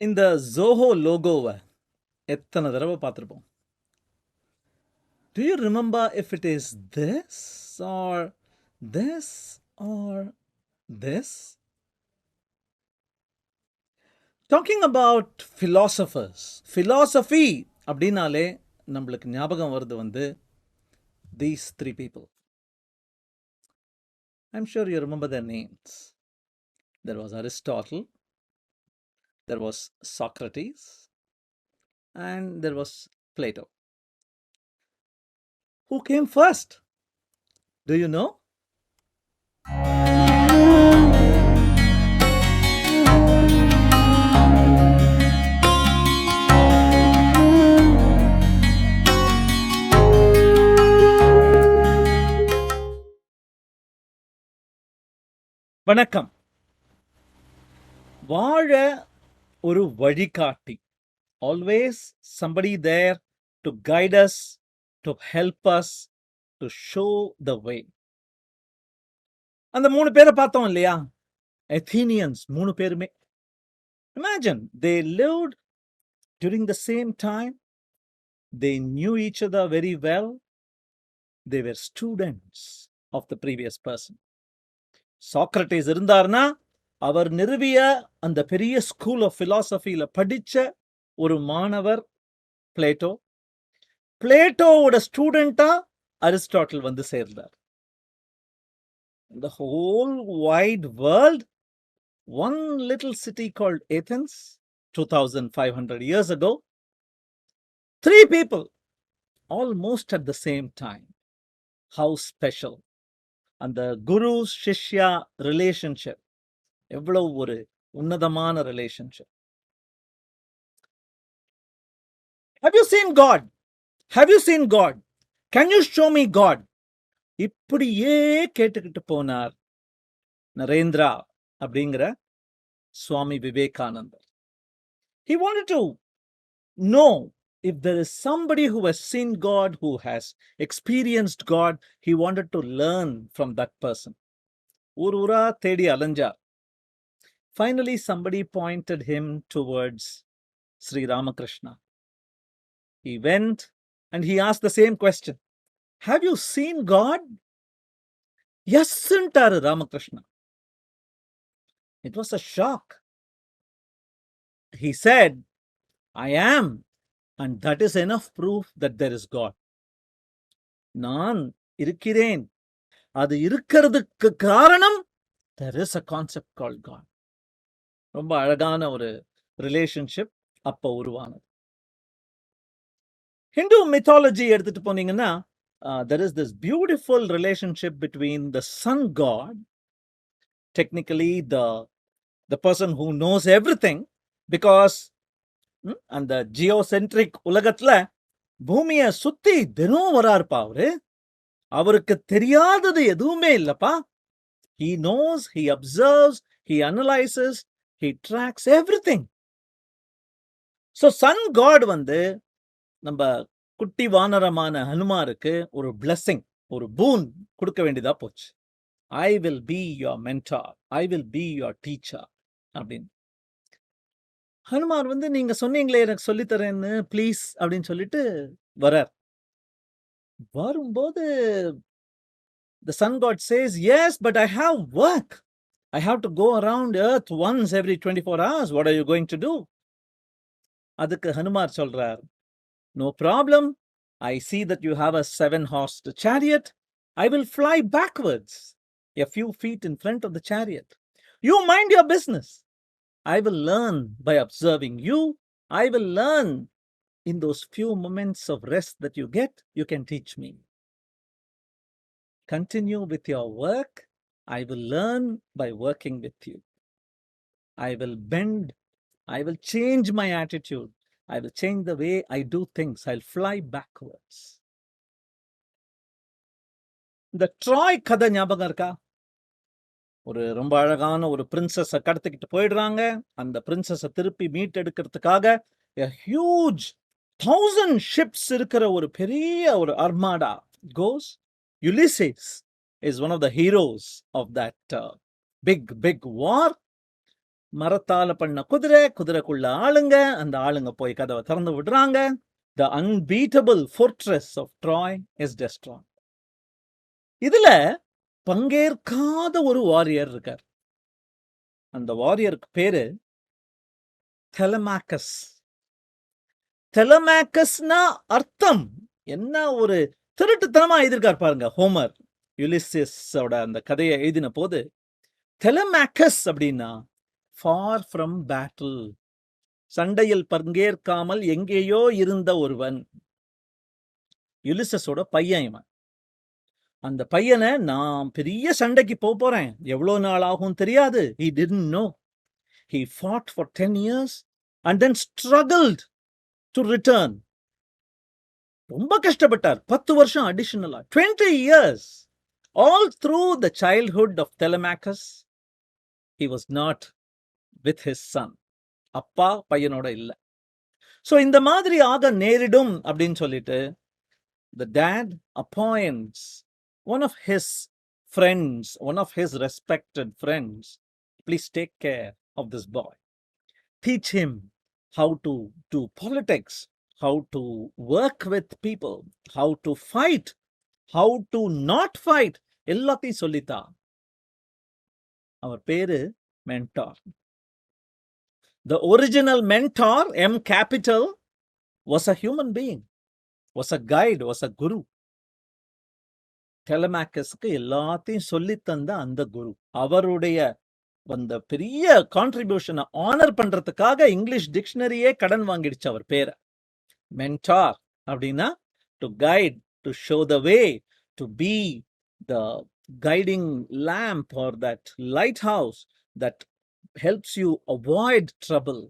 இந்த Zoho லோகோவ எத்தனை தடவை பார்த்திருப்போம்? Do you remember if it is this or this or this? Talking about philosophers. Philosophy அப்படின்னாலே நம்மளுக்கு ஞாபகம் வருது வந்து these three people. I'm sure you remember their names. There was Aristotle, there was Socrates, and there was Plato. Who came first? Do you know? வணக்கம். வாழ ஒரு வழிகாட்டி. Always somebody there to guide us, to help us, to show the way. அந்த 3 பேரை பார்த்தோம் இல்லையா? Athenians 3 பேருமே. Imagine, they lived during the same time. They knew each other very well. They were students of the previous person. Socrates இருந்தார்னா அவர் நிறுவிய அந்த பெரிய school of பிலாசபியில படிச்ச ஒரு மாணவர் பிளேட்டோ. பிளேட்டோவோட ஸ்டூடெண்டா அரிஸ்டாட்டில் வந்து சேர்ந்தார். The whole wide world, one little city called Athens, 2500 years ago, 3 people almost at the same time. How special. அந்த குரு சிஷ்யா ரிலேஷன்ஷிப் எவ்வளவு ஒரு உன்னதமான relationship. Have you seen God? Have you seen God? Can you show me God? இப்படியே கேட்டுக்கிட்டு போனார் நரேந்திரா அப்படிங்கிற சுவாமி விவேகானந்தர். He wanted to know if there is somebody who has seen God, who has experienced God, he wanted to learn from that person. ஊரா தேடி அலைஞ்சார். Finally, somebody pointed him towards Sri Ramakrishna. He went and he asked the same question. Have you seen God? Yes, antaru Ramakrishna. It was a shock. He said, I am, and that is enough proof that there is God. நான் இருக்கிறேன், அது இருக்கிறதுக்கு காரணம் there is a concept called God. ரொம்ப அழகான ஒரு relationship அப்ப உருவானது. Hindu mythology எடுத்துட்டு போனீங்கன்னா there is this beautiful relationship between the sun god, technically the person who knows everything, because அந்த ஜியோசென்ட்ரிக் உலகத்துல பூமிய சுத்தி தினம் வராருப்பா அவரு. அவருக்கு தெரியாதது எதுவுமே இல்லப்பா. He knows, he observes, he analyzes, he tracks everything. So sun god வந்து நம்ம குட்டி வானரமான ஹனுமாருக்கு ஒரு blessing, ஒரு boon கொடுக்க வேண்டியதா போச்சு. I will be your mentor, I will be your teacher அப்படின்னு. ஹனுமார் வந்து நீங்க சொன்னீங்களே எனக்கு சொல்லித்தரேன்னு ப்ளீஸ் அப்படின்னு சொல்லிட்டு வரார். வரும்போது the sun god says, yes, but I have work. I have to go around earth once every 24 hours. What are you going to do? அதுக்கு ஹனுமார் சொல்றார், no problem. I see that you have a 7-horsed chariot. I will fly backwards a few feet in front of the chariot. You mind your business. I will learn by observing you. I will learn in those few moments of rest that you get. You can teach me. Continue with your work. I will learn by working with you. I will bend. I will change my attitude. I will change the way I do things. I'll fly backwards. இந்த TRAI கதை ஞாபகம் இருக்கா? ஒரு ரொம்ப அழகான ஒரு பிரின்சஸை கடத்திக்கிட்டு போயிடுறாங்க. அந்த பிரின்சஸை திருப்பி மீட்டெடுக்கிறதுக்காக a huge 1000 ships இருக்கிற ஒரு பெரிய ஒரு armada goes. Ulysses is one of the heroes of that big war. மரத்தால பண்ண குதிரை, குதிரைக்குள்ள ஆளுங்க, அந்த ஆளுங்க போய் கதவை திறந்து விடுறாங்க. The unbeatable fortress of Troy is destroyed. இதுல பங்கேற்காத ஒரு வாரியர் இருக்கார். அந்த வாரியருக்கு பேரு தெலமாக்கஸ். தெலமாக்கஸ்னா அர்த்தம் என்ன, ஒரு திருட்டுத்தனமா எழுதியிருக்கார் பாருங்க ஹோமர் யுலிசிஸோட அந்த கதையை எழுதின போது. தெலமாக்கஸ் அப்படின்னா ஃபார் ஃப்ரம் பேட்டில், சண்டையில் பங்கேற்காமல் எங்கேயோ இருந்த ஒருவன். யுலிசஸோட பையன் இவன். அந்த பையனை நான் பெரிய சண்டைக்கு போறேன், எவ்வளவு நாள் ஆகும் தெரியாது. He didn't know. He fought for 10 years and then struggled to return. ரொம்ப கஷ்டப்பட்டார். 10 வருஷம் அடிஷனலா, 20 years. All through the childhood of Telemachus, he was not with his son. அப்பா பையனோட இல்ல. So இந்த மாதிரி ஆக நேரிடும் அப்படின்னு சொல்லிட்டு the dad appoints one of his friends, one of his respected friends. Please take care of this boy. Teach him how to do politics, how to work with people, how to fight, how to not fight. எல்லாத்தையும் சொல்லித்தா. அவர் பேரு mentor. The original mentor, M capital, was a human being, was a guide, was a guru. டெலமாக்கஸ்க்கு எல்லாத்தையும் சொல்லித்தந்த அந்த குரு, அவருடைய அந்த பெரிய கான்ட்ரிபியூஷனை honour பண்றதுக்காக English டிக்ஷனரியே கடன் வாங்கிடுச்சு அவர் பேரை. மென்டார் அப்படின்னா to guide, to show the way, to be the guiding lamp or that lighthouse that helps you avoid trouble.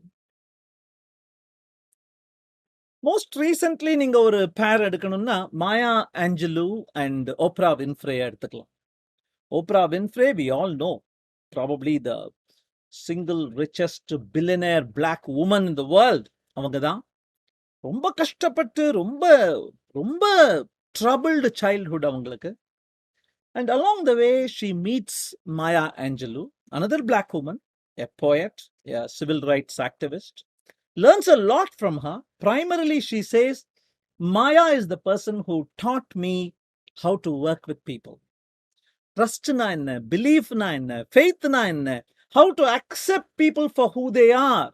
Most recently நீங்க ஒரு பேர் எடுக்கணும்னா Maya Angelou and Oprah Winfrey எடுத்துக்கலாம். Oprah Winfrey we all know, probably the single richest billionaire black woman in the world. அவங்க தான் ரொம்ப கஷ்டப்பட்டு ரொம்ப ரொம்ப troubled childhood அவங்களுக்கு. And along the way she meets Maya Angelou, another black woman, a poet, a civil rights activist. Learns a lot from her. Primarily, she says, Maya is the person who taught me how to work with people. Trust na enna, belief na enna, faith na enna, how to accept people for who they are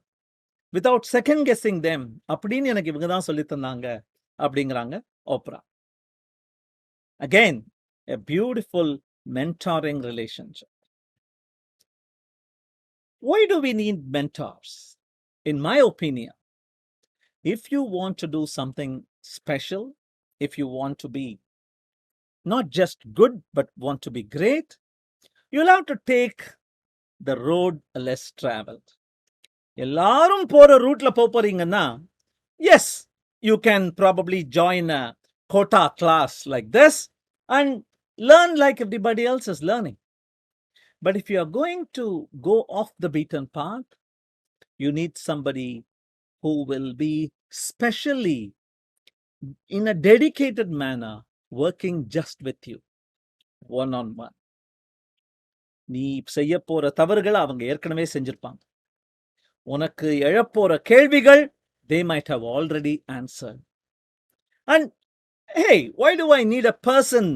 without second guessing them. அப்படின்னு எனக்கு இவங்க தான் சொல்லி தந்தாங்க அப்படிங்கிறாங்க Opera. Again, a beautiful mentoring relationship. Why do we need mentors? In my opinion, if you want to do something special, if you want to be not just good but want to be great, you'll have to take the road less traveled. எல்லாரும் போற ரூட்ல போறீங்கன்னா, yes, you can probably join a quota class like this and learn like everybody else is learning. But if you are going to go off the beaten path, you need somebody who will be specially, in a dedicated manner, working just with you, one-on-one. நீ செய்ய போற தவறுகளை அவங்க ஏற்கனவே செஞ்சிருப்பாங்க. உனக்கு எழப்போற கேள்விகள் they might have already answered. And hey, why do I need a person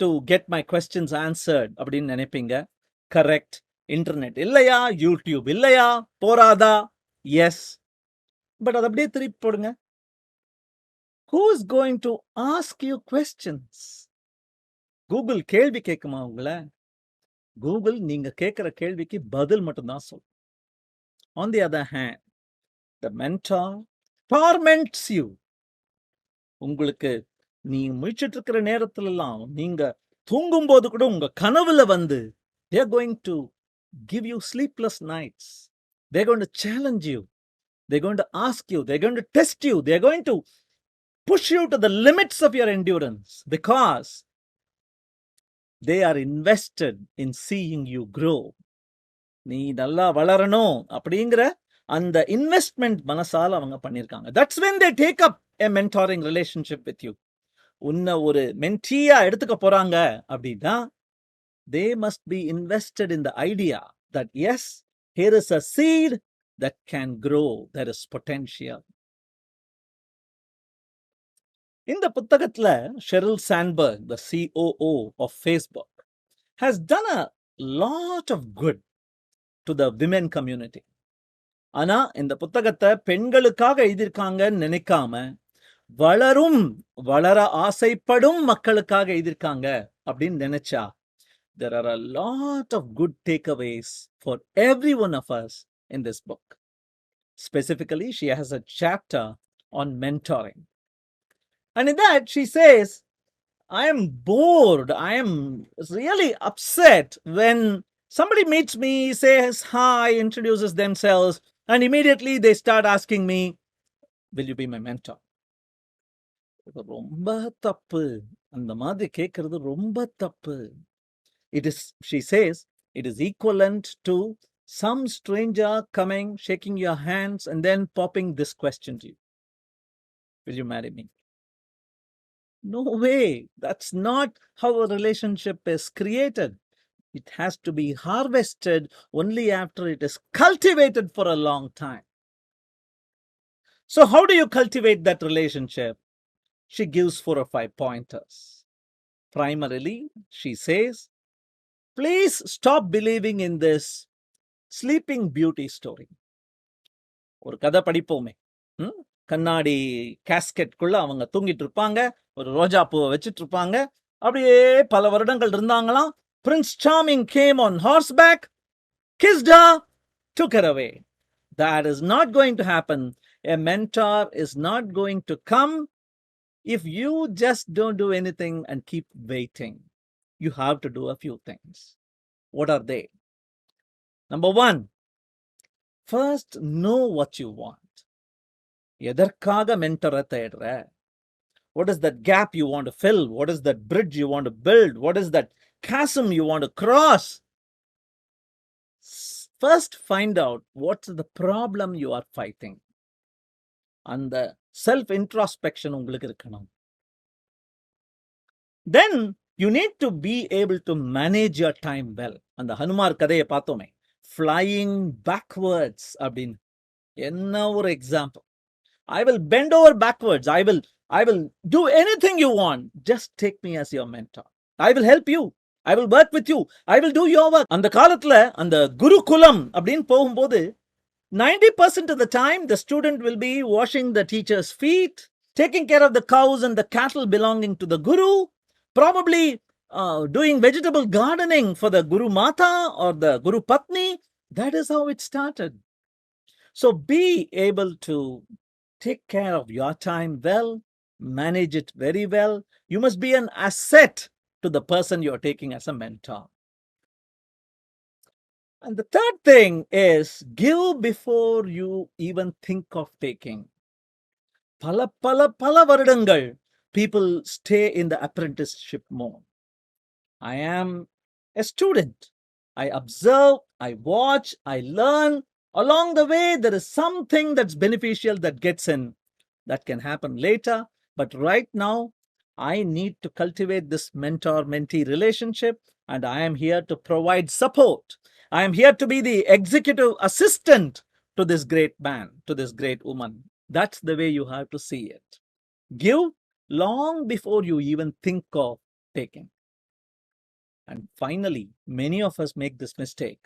to get my questions answered அப்படின்னு நினைப்பீங்க. கரெக்ட். இன்டர்நெட் இல்லையா, யூடியூப் இல்லையா, போராதா? எஸ். பட் அது அப்படியே திருப்பி போடுங்க. Who is going to ask you questions? Google கேள்வி கேட்குமா உங்களை? கூகுள் நீங்க கேட்கிற கேள்விக்கு பதில் மட்டும்தான் சொல்லும். On the other hand, the mentor torments you. உங்களுக்கு நீ முழிச்சிட்டு இருக்கிற நேரத்துல எல்லாம், நீங்க தூங்கும் போது கூட உங்க கனவுல வந்து they are going to give you sleepless nights. They're going to challenge you. They're going to ask you. They're going to test you. They're going to push you to the limits of your endurance because they are invested in seeing you grow. நீ நல்லா வளரணும் அப்படிங்கிற அந்த investment மனசால அவங்க பண்ணியிருக்காங்க. That's when they take up a mentoring relationship with you. உன்னை ஒரு மென்டியா எடுத்துக்க போறாங்க அப்படின்னா they must be invested in the idea that yes, Here is a seed that can grow. There is potential. இந்த புத்தகத்துல Sheryl Sandberg, the COO of Facebook, has done a lot of good to the women community. ஆனா இந்த புத்தகத்தை பெண்களுக்காக எழுதியிருக்காங்கன்னு நினைக்காம வளர ஆசைப்படும் மக்களுக்காக எழுதியிருக்காங்க அப்படின்னு நினைச்சா there are a lot of good takeaways for every one of us in this book. Specifically, she has a chapter on mentoring. And in that, she says, I am bored. I am really upset when somebody meets me, says hi, introduces themselves, and immediately they start asking me, will you be my mentor? ரொம்ப தப்பு. அந்த மாதிரி கேட்கறது ரொம்ப தப்பு. It is, she says, it is equivalent to some stranger coming, shaking your hands, and then popping this question to you. Will you marry me? No way. That's not how a relationship is created. It has to be harvested only after it is cultivated for a long time. So how do you cultivate that relationship? She gives 4 or 5 pointers. Primarily, she says, please stop believing in this sleeping beauty story. ஒரு கதை படிப்போமே, கண்ணாடி கேஸ்கெட்குள்ள அவங்க தூங்கிட்டு இருப்பாங்க, ஒரு ரோஜா பூவை வச்சுட்டு இருப்பாங்க, அப்படியே பல வருடங்கள் இருந்தாங்களாம். Prince Charming came on horseback, kissed her, took her away. That is not going to happen. A mentor is not going to come if you just don't do anything and keep waiting. You have to do a few things. What are they? Number 1, first know what you want. எதற்காக மென்டரை தேடுற? What is that gap you want to fill? What is that bridge you want to build? What is that chasm you want to cross? First find out what's the problem you are fighting. அந்த self introspection உங்களுக்கு இருக்கணும். Then you need to be able to manage your time well. அந்த ஹனுமார் கதையை பார்த்தோமே, flying backwards அப்படின்னு. என்ன ஒரு example. I will bend over backwards. I will do anything you want. Just take me as your mentor. I will help you. I will work with you. I will do your work. அந்த காலத்துல அந்த குருகுலம் அப்படின்னு போகும்போது 90% of the time the student will be washing the teacher's feet, taking care of the cows and the cattle belonging to the guru, probably doing vegetable gardening for the Guru Mata or the Guru Patni. That is how it started. So be able to take care of your time well, manage it very well. You must be an asset to the person you're taking as a mentor. And the third thing is give before you even think of taking. Pala varudangal, people stay in the apprenticeship mode. I am a student. I observe, I watch, I learn. Along the way, there is something that's beneficial that gets in. That can happen later. But right now, I need to cultivate this mentor-mentee relationship, and I am here to provide support. I am here to be the executive assistant to this great man, to this great woman. That's the way you have to see it. Give long before you even think of taking. And finally, many of us make this mistake.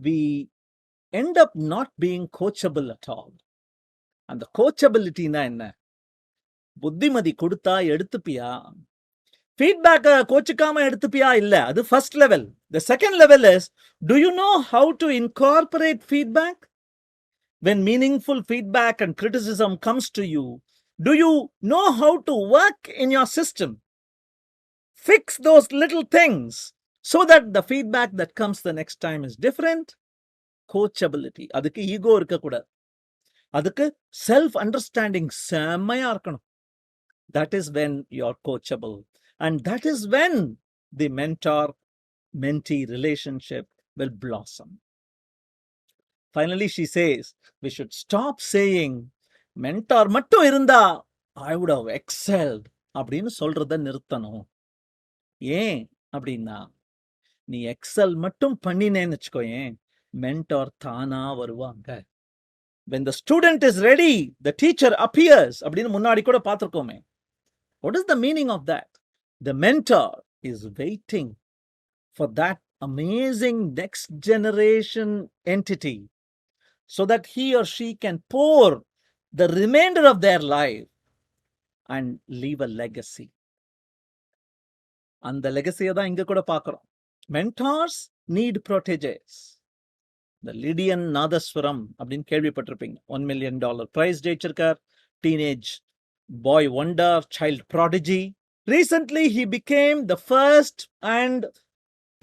We end up not being coachable at all. And the coachability na enna? புத்திமதி கொடுத்தா எடுத்துப்பியா? Feedback கோச்சுக்காம எடுத்துப்பியா? இல்ல, அது first level. The second level is, do you know how to incorporate feedback? When meaningful feedback and criticism comes to you, do you know how to work in your system? Fix those little things so that the feedback that comes the next time is different. Coachability. அதுக்கு ego இருக்கக்கூடாது. அதுக்கு self understanding செம்மையா இருக்கணும். That is when you're coachable. And that is when the mentor-mentee relationship will blossom. Finally, she says, we should stop saying, mentor மட்டும் இருந்தா I would have excelled அப்படின்னு சொல்றத நிறுத்தணும். ஏன் அப்படின்னா, நீ எக்ஸல் மட்டும் பண்ணினேன்னு வச்சுக்கோயேன், mentor தானா வருவாங்க. When the student is ready, the teacher appears. அப்படின்னு முன்னாடி கூட பார்த்திருக்கோமே. What is the meaning of that? The mentor is waiting for that amazing next generation entity so that he or she can pour the remainder of their life and leave a legacy. அந்த லெகசியை தான் இங்க கூட பார்க்கிறோம். Mentors need proteges. The Lydian Nadaswaram அப்படின்னு கேள்விப்பட்டிருப்பீங்க. $1 million prize ஜெயிச்சிருக்கார். Teenage boy wonder, child prodigy. Recently he became the first and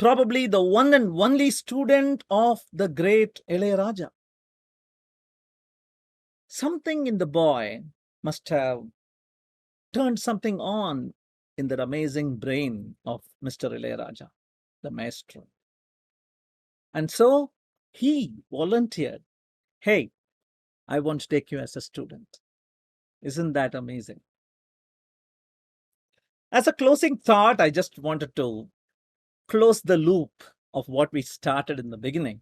probably the one and only student of the great Ilayaraja. Something in the boy must have turned something on in that amazing brain of Mr. Ilayaraja, the maestro. And so he volunteered, hey, I want to take you as a student. Isn't that amazing? As a closing thought, I just wanted to close the loop of what we started in the beginning.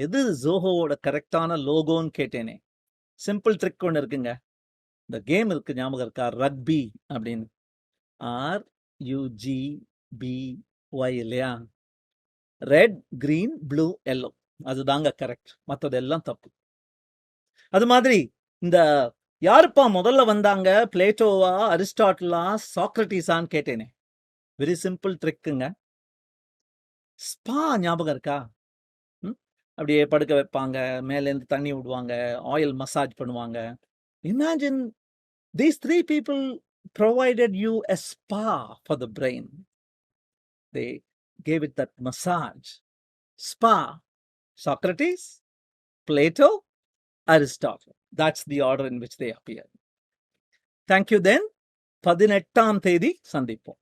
எது ஜோஹோவோட கரெக்டான லோகோன்னு கேட்டேனே. Simple trick ஒன்று இருக்குங்க. இந்த game இருக்கு, ஞாபகம் இருக்கா? Rugby அப்படின்னு. RUGBY இல்லையா? Red, green, blue, yellow. அதுதாங்க கரெக்ட். மற்றதெல்லாம் தப்பு. அது மாதிரி இந்த யாருப்பா முதல்ல வந்தாங்க? பிளேட்டோவா, அரிஸ்டாட்டிலா, சாக்ரட்டிஸான்னு கேட்டேனே. Very simple ட்ரிக்குங்க. ஸ்பா ஞாபகம் இருக்கா? அப்படியே படுக்க வைப்பாங்க, மேலேருந்து தண்ணி விடுவாங்க, ஆயில் மசாஜ் பண்ணுவாங்க. Imagine these 3 people provided you a spa for the brain. They gave it that massage. Spa. Socrates, Plato, Aristotle. That's the order in which they appear. Thank you then. 18ஆம் தேதி சந்திப்போம்.